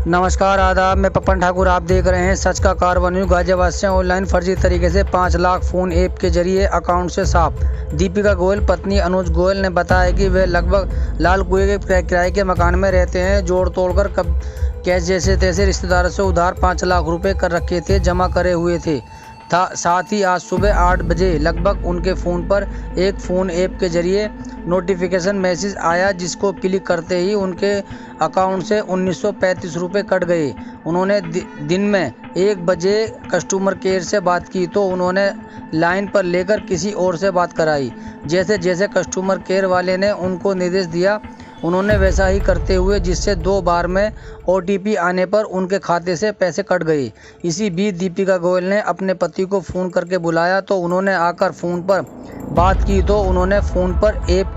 नमस्कार आदाब, मैं पपन ठाकुर। आप देख रहे हैं सच का कारवां न्यूज़। गाजियाबाद से ऑनलाइन फर्जी तरीके से 5 लाख फ़ोन ऐप के जरिए अकाउंट से साफ। दीपिका गोयल पत्नी अनुज गोयल ने बताया कि वे लगभग लाल कुएं के किराए के मकान में रहते हैं। जोड़ तोड़कर कैश जैसे तैसे रिश्तेदारों से उधार 5 लाख रुपए कर रखे थे, जमा करे हुए थे। साथ ही आज सुबह 8 बजे लगभग उनके फ़ोन पर एक फ़ोन ऐप के जरिए नोटिफिकेशन मैसेज आया, जिसको क्लिक करते ही उनके अकाउंट से 1935 रुपये कट गए। उन्होंने दिन में 1 बजे कस्टमर केयर से बात की तो उन्होंने लाइन पर लेकर किसी और से बात कराई। जैसे जैसे कस्टमर केयर वाले ने उनको निर्देश दिया, उन्होंने वैसा ही करते हुए, जिससे 2 बार में OTP आने पर उनके खाते से पैसे कट गए। इसी बीच दीपिका गोयल ने अपने पति को फ़ोन करके बुलाया तो उन्होंने आकर फ़ोन पर बात की तो उन्होंने फ़ोन पर ऐप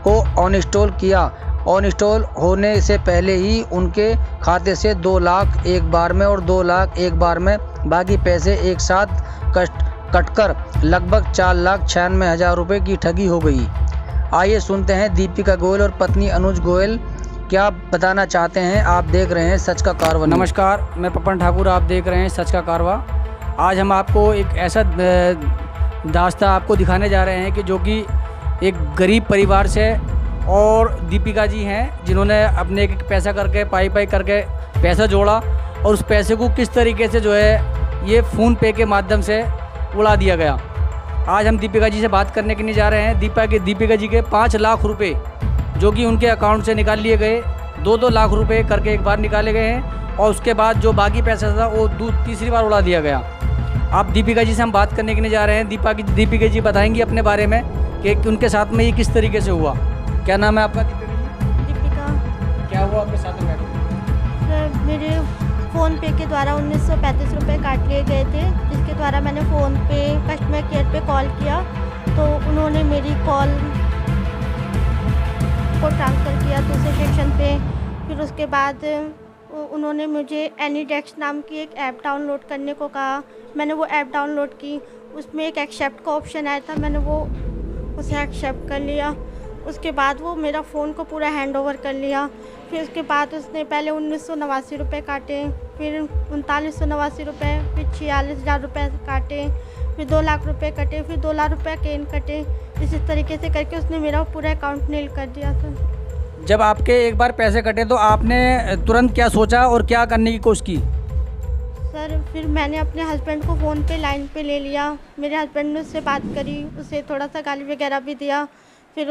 को अनइंस्टॉल किया। अनइंस्टॉल होने से पहले ही उनके खाते से 2 लाख एक बार में और 2 लाख एक बार में बाकी पैसे एक साथ कटकर लगभग 4,96,000 रुपये की ठगी हो गई। आइए सुनते हैं दीपिका गोयल और पत्नी अनुज गोयल क्या बताना चाहते हैं। आप देख रहे हैं सच का कारवां। नमस्कार, मैं पपन ठाकुर। आप देख रहे हैं सच का कारवां। आज हम आपको एक ऐसा दास्ता आपको दिखाने जा रहे हैं कि जो कि एक गरीब परिवार से और दीपिका जी हैं, जिन्होंने अपने एक पैसा करके पाई करके पैसा जोड़ा और उस पैसे को किस तरीके से जो है ये फ़ोन पे के माध्यम से उड़ा दिया गया। आज हम दीपिका जी से बात करने के लिए जा रहे हैं। दीपिका जी के 5 लाख रुपए जो कि उनके अकाउंट से निकाल लिए गए, 2-2 लाख रुपए करके एक बार निकाले गए हैं और उसके बाद जो बाकी पैसा था वो तीसरी बार उड़ा दिया गया। आप दीपिका जी से हम बात करने के लिए जा रहे हैं। दीपिका जी बताएंगी अपने बारे में कि उनके साथ में ये किस तरीके से हुआ। क्या नाम है आपका? दीपिका। क्या हुआ आपके साथ में? सर, मेरे फ़ोन पे के द्वारा 1935 रुपये काट लिए गए थे, जिसके द्वारा मैंने फ़ोन पे कस्टमर केयर पे कॉल किया तो उन्होंने मेरी कॉल को ट्रांसफ़र किया दूसरे सेक्शन पे। फिर उसके बाद उन्होंने मुझे एनीडेस्क नाम की एक ऐप डाउनलोड करने को कहा। मैंने वो ऐप डाउनलोड की, उसमें एक एक्सेप्ट का ऑप्शन आया था, मैंने वो उसे एक्सेप्ट कर लिया। उसके बाद वो मेरा फ़ोन को पूरा हैंड ओवर कर लिया। फिर उसके बाद उसने पहले 1989 रुपये काटे, फिर 3989 रुपये, फिर 46,000 रुपये काटे, फिर 2 लाख रुपये कटे, फिर 2 लाख रुपये केन कटे। इसी तरीके से करके उसने मेरा पूरा अकाउंट नील कर दिया था। जब आपके एक बार पैसे कटे तो आपने तुरंत क्या सोचा और क्या करने की कोशिश की? सर, फिर मैंने अपने हस्बैंड को फ़ोन पे लाइन पे ले लिया। मेरे हस्बैंड ने उससे बात करी, उसे थोड़ा सा गाली वगैरह भी दिया। फिर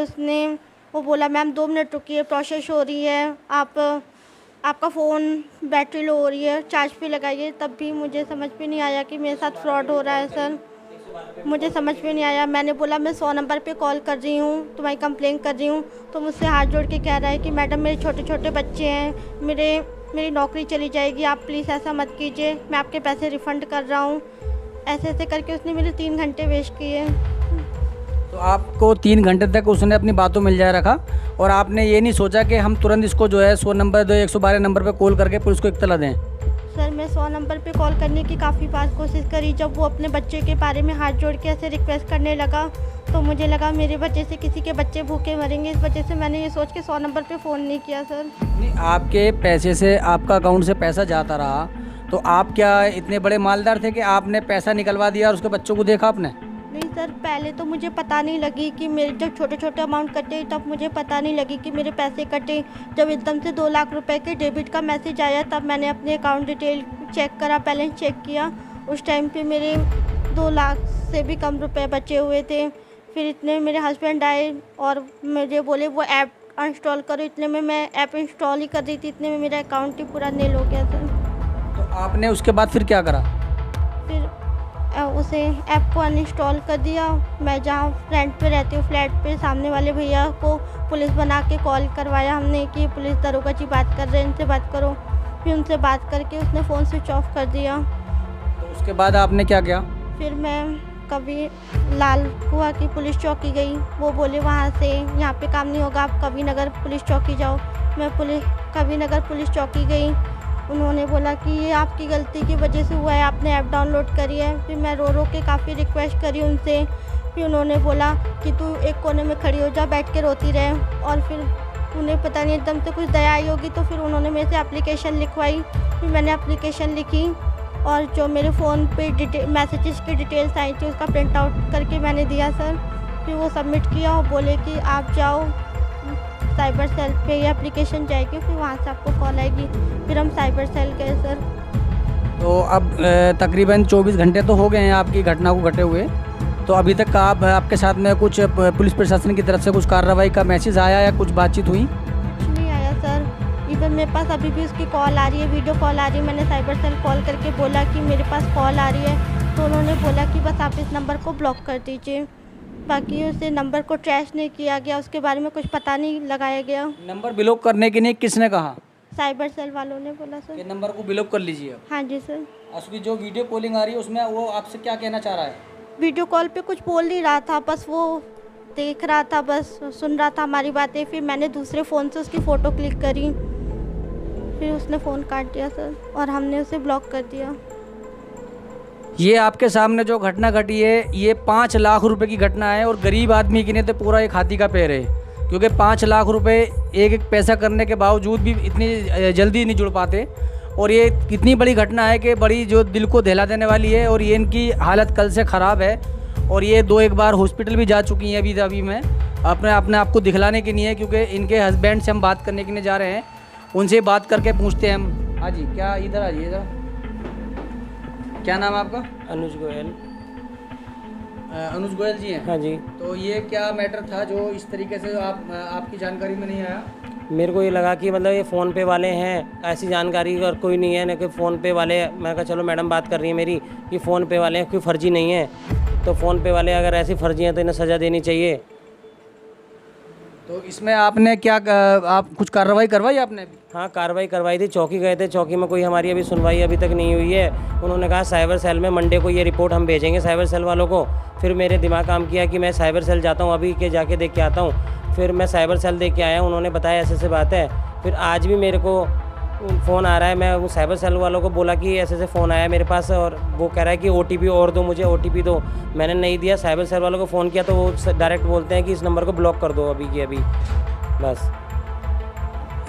वो बोला, मैम 2 मिनट रुकिए, प्रोसेस हो रही है, आपका फ़ोन बैटरी लो हो रही है, चार्ज पे लगाइए। तब भी मुझे समझ में नहीं आया कि मेरे साथ फ्रॉड हो रहा है। सर, मुझे समझ में नहीं आया। मैंने बोला मैं 100 नंबर पे कॉल कर रही हूँ, तुम्हारी कंप्लेंट कर रही हूँ। तो मुझसे हाथ जोड़ के कह रहा है कि मैडम मेरे छोटे छोटे बच्चे हैं, मेरी नौकरी चली जाएगी, आप प्लीज़ ऐसा मत कीजिए, मैं आपके पैसे रिफ़ंड कर रहा हूँ। ऐसे ऐसे करके उसने मेरे 3 घंटे वेस्ट किए। तो आपको 3 घंटे तक उसने अपनी बातों में मिल रखा और आपने ये नहीं सोचा कि हम तुरंत इसको जो है 100 नंबर 112 नंबर पे कॉल करके पुलिस को इत्तला दें? सर, मैं 100 नंबर पे कॉल करने की काफ़ी बार कोशिश करी। जब वो अपने बच्चे के बारे में हाथ जोड़ के ऐसे रिक्वेस्ट करने लगा तो मुझे लगा मेरी वजह से किसी के बच्चे भूखे मरेंगे। इस वजह से मैंने ये सोच के 100 नंबर पे फ़ोन नहीं किया। सर नहीं, आपके पैसे से आपका अकाउंट से पैसा जाता रहा तो आप क्या इतने बड़े मालदार थे कि आपने पैसा निकलवा दिया और उसके बच्चों को देखा आपने? नहीं सर, पहले तो मुझे पता नहीं लगी कि मेरे जब छोटे छोटे अमाउंट कटे तब मुझे पता नहीं लगी कि मेरे पैसे कटे। जब एकदम से 2 लाख रुपए के डेबिट का मैसेज आया तब मैंने अपने अकाउंट डिटेल चेक करा, बैलेंस चेक किया। उस टाइम पे मेरे 2 लाख से भी कम रुपए बचे हुए थे। फिर इतने मेरे हस्बैंड आए और मुझे बोले वो ऐप अनइंस्टॉल करो। इतने में मैं ऐप इंस्टॉल ही कर रही थी, इतने में मेरा अकाउंट ही पूरा नील हो गया था। तो आपने उसके बाद फिर क्या करा? फिर उसे ऐप को अनइंस्टॉल कर दिया। मैं जहाँ रेंट पे रहती हूँ फ्लैट पे, सामने वाले भैया को पुलिस बना के कॉल करवाया हमने कि पुलिस दरोगा जी बात कर रहे हैं, इनसे बात करो। फिर उनसे बात करके उसने फ़ोन स्विच ऑफ कर दिया। तो उसके बाद आपने क्या किया? फिर मैं कभी लाल कुआं की पुलिस चौकी गई, वो बोले वहाँ से यहाँ पे काम नहीं होगा, आप कभी नगर पुलिस चौकी जाओ। मैं कभी नगर पुलिस चौकी गई, उन्होंने बोला कि ये आपकी गलती की वजह से हुआ है, आपने ऐप डाउनलोड करी है। फिर मैं रो के काफ़ी रिक्वेस्ट करी उनसे। फिर उन्होंने बोला कि तू एक कोने में खड़ी हो जा, बैठ के रोती रहे। और फिर उन्हें पता नहीं एकदम से कुछ दया आई होगी, तो फिर उन्होंने मेरे से एप्लीकेशन लिखवाई। फिर मैंने एप्लीकेशन लिखी और जो मेरे फ़ोन पे मैसेजेस की डिटेल्स आई थी उसका प्रिंट आउट करके मैंने दिया सर। फिर वो सबमिट किया और बोले कि आप जाओ साइबर सेल पे, ये एप्लीकेशन जाएगी, फिर वहाँ से आपको कॉल आएगी। फिर हम साइबर सेल गए सर। तो अब तकरीबन 24 घंटे तो हो गए हैं आपकी घटना को घटे हुए, तो अभी तक का आपके साथ में कुछ पुलिस प्रशासन की तरफ से कुछ कार्रवाई का मैसेज आया या कुछ बातचीत हुई? कुछ नहीं आया सर। इवन मेरे पास अभी भी उसकी कॉल आ रही है, वीडियो कॉल आ रही है। मैंने साइबर सेल कॉल करके बोला कि मेरे पास कॉल आ रही है, तो उन्होंने बोला कि बस आप इस नंबर को ब्लॉक कर दीजिए। बाकी उसे नंबर को ट्रैश नहीं किया गया, उसके बारे में कुछ पता नहीं लगाया गया। नंबर ब्लॉक करने के लिए किसने कहा? साइबर सेल वालों ने बोला सर। ये नंबर को ब्लॉक कर लीजिए अब। हाँ जी सर। उसकी जो वीडियो कॉलिंग आ रही है उसमें वो आपसे क्या कहना चाह रहा है? वीडियो कॉल पे कुछ बोल नहीं रहा था, बस वो देख रहा था, बस सुन रहा था हमारी बातें। फिर मैंने दूसरे फ़ोन से उसकी फ़ोटो क्लिक करी, फिर उसने फ़ोन काट दिया सर और हमने उसे ब्लॉक कर दिया। ये आपके सामने जो घटना घटी है ये 5 लाख रुपए की घटना है और गरीब आदमी के लिए तो पूरा एक हाथी का पैर है, क्योंकि 5 लाख रुपए एक एक पैसा करने के बावजूद भी इतनी जल्दी नहीं जुड़ पाते। और ये कितनी बड़ी घटना है कि बड़ी जो दिल को दहला देने वाली है। और ये इनकी हालत कल से ख़राब है और ये 2-1 बार हॉस्पिटल भी जा चुकी हैं अभी में अपने आप को दिखलाने के लिए, क्योंकि इनके हस्बैंड से हम बात करने के लिए जा रहे हैं। उनसे बात करके पूछते हैं हम। हाँ जी, क्या इधर आ जाइए ज़रा। क्या नाम है आपका? अनुज गोयल। अनुज गोयल जी हैं? हाँ जी। तो ये क्या मैटर था जो इस तरीके से आपकी जानकारी में नहीं आया? मेरे को ये लगा कि मतलब ये फ़ोन पे वाले हैं, ऐसी जानकारी और कोई नहीं है ना कि फ़ोन पे वाले। मैं कहा चलो मैडम बात कर रही है मेरी कि फ़ोन पे वाले हैं, कोई फर्जी नहीं है। तो फ़ोन पे वाले अगर ऐसी फर्जी हैं तो इन्हें सज़ा देनी चाहिए। तो इसमें आपने क्या आप कुछ कार्रवाई करवाई आपने? हाँ, कार्रवाई करवाई थी, चौकी गए थे, चौकी में कोई हमारी अभी सुनवाई अभी तक नहीं हुई है। उन्होंने कहा साइबर सेल में मंडे को ये रिपोर्ट हम भेजेंगे साइबर सेल वालों को। फिर मेरे दिमाग काम किया कि मैं साइबर सेल जाता हूँ अभी के जाके देख के आता हूँ। फिर मैं साइबर सेल देख के आया, उन्होंने बताया ऐसे ऐसे बात है। फिर आज भी मेरे को फ़ोन आ रहा है, मैं वो साइबर सेल वालों को बोला कि ऐसे ऐसे फ़ोन आया मेरे पास और वो कह रहा है कि OTP और दो, मुझे OTP दो। मैंने नहीं दिया, साइबर सेल वालों को फ़ोन किया तो वो डायरेक्ट बोलते हैं कि इस नंबर को ब्लॉक कर दो अभी की अभी। बस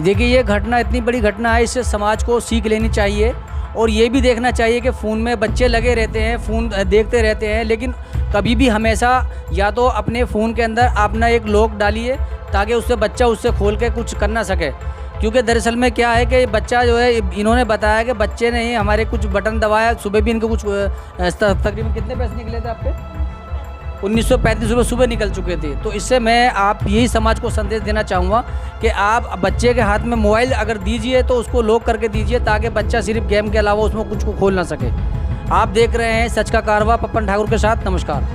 देखिए, ये घटना इतनी बड़ी घटना है, इससे समाज को सीख लेनी चाहिए और ये भी देखना चाहिए कि फ़ोन में बच्चे लगे रहते हैं, फ़ोन देखते रहते हैं, लेकिन कभी भी हमेशा या तो अपने फ़ोन के अंदर अपना एक लॉक डालिए ताकि उससे बच्चा उससे खोल के कुछ कर ना सके। क्योंकि दरअसल में क्या है कि बच्चा जो है, इन्होंने बताया कि बच्चे ने हमारे कुछ बटन दबाया, सुबह भी इनको कुछ तकरीबन कितने पैसे निकले थे आपके? 1935 रुपये सुबह निकल चुके थे। तो इससे मैं आप यही समाज को संदेश देना चाहूँगा कि आप बच्चे के हाथ में मोबाइल अगर दीजिए तो उसको लॉक करके दीजिए ताकि बच्चा सिर्फ गेम के अलावा उसमें कुछ को खोल ना सके। आप देख रहे हैं सच का कारवा पप्पन ठाकुर के साथ। नमस्कार।